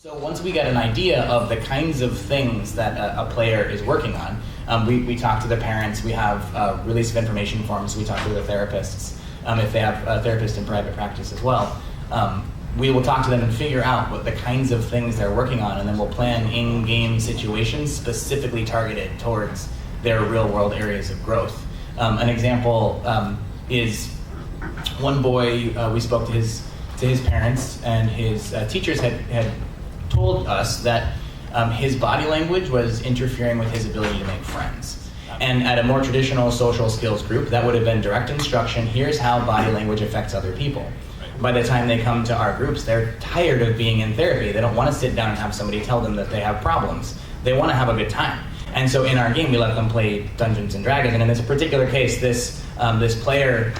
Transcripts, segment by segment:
So once we get an idea of the kinds of things that a player is working on, we talk to the parents, we have release of information forms, we talk to the therapists, if they have a therapist in private practice as well. We will talk to them and figure out what the kinds of things they're working on, and then we'll plan in-game situations specifically targeted towards their real-world areas of growth. An example is one boy, we spoke to his parents, and his teachers had told us that his body language was interfering with his ability to make friends. And at a more traditional social skills group, that would have been direct instruction, here's how body language affects other people. By the time they come to our groups, they're tired of being in therapy. They don't want to sit down and have somebody tell them that they have problems. They want to have a good time. And so in our game, we let them play Dungeons and Dragons. And in this particular case, this player,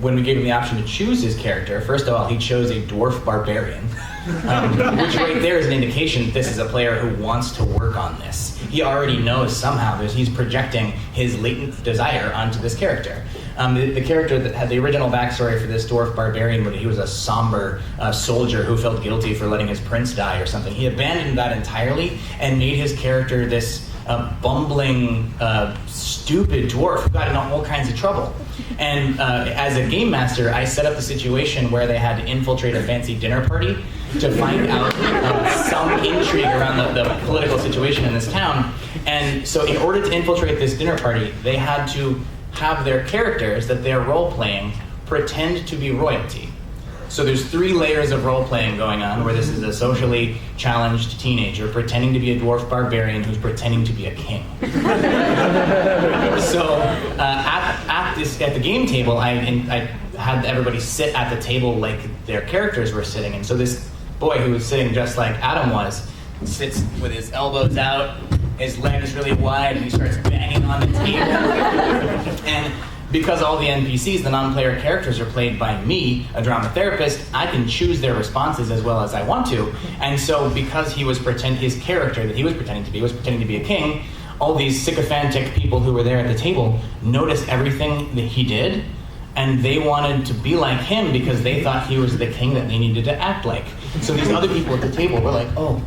when we gave him the option to choose his character, first of all, he chose a dwarf barbarian, which right there is an indication that this is a player who wants to work on this. He already knows somehow that he's projecting his latent desire onto this character. The character that had the original backstory for this dwarf barbarian, but he was a somber soldier who felt guilty for letting his prince die or something. He abandoned that entirely and made his character this bumbling, stupid dwarf who got in all kinds of trouble. And as a game master, I set up the situation where they had to infiltrate a fancy dinner party to find out some intrigue around the political situation in this town. And so in order to infiltrate this dinner party, they had to have their characters that they're role-playing pretend to be royalty. So there's 3 layers of role-playing going on, where this is a socially challenged teenager pretending to be a dwarf barbarian who's pretending to be a king. So at the game table, I had everybody sit at the table like their characters were sitting. And so this boy who was sitting just like Adam was, sits with his elbows out, his legs really wide, and he starts banging on the table. And because all the NPCs, the non-player characters, are played by me, a drama therapist, I can choose their responses as well as I want to. And so because his character that he was pretending to be a king, all these sycophantic people who were there at the table noticed everything that he did, and they wanted to be like him because they thought he was the king that they needed to act like. So these other people at the table were like, oh.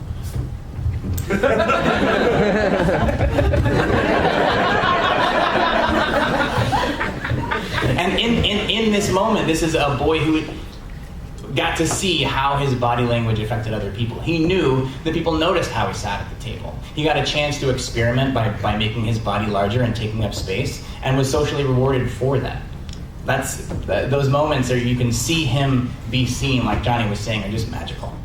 And in this moment, this is a boy who got to see how his body language affected other people. He knew that people noticed how he sat at the table. He got a chance to experiment by making his body larger and taking up space, and was socially rewarded for that. Those moments, you can see him be seen, like Johnny was saying, are just magical.